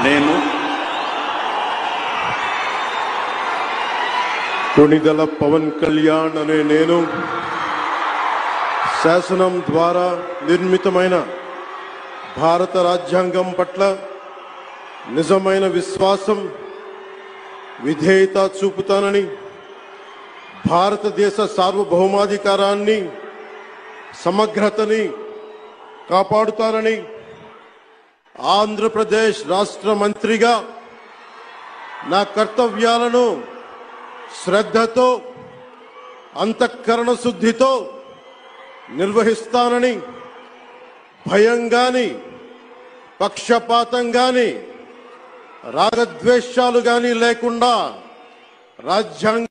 నేను కొణిదెల పవన్ కళ్యాణ్ అనే నేను శాసనం ద్వారా నిర్మితమైన భారత రాజ్యాంగం పట్ల నిజమైన విశ్వాసం విధేయత చూపుతానని భారతదేశ సార్వభౌమాధికారాన్ని సమగ్రతని కాపాడుతానని ఆంధ్రప్రదేశ్ రాష్ట్ర మంత్రిగా నా కర్తవ్యాలను శ్రద్ధతో అంతఃకరణ శుద్ధితో నిర్వహిస్తానని భయం గాని పక్షపాతం గాని రాగద్వేషాలు గాని లేకుండా రాజ్యాంగ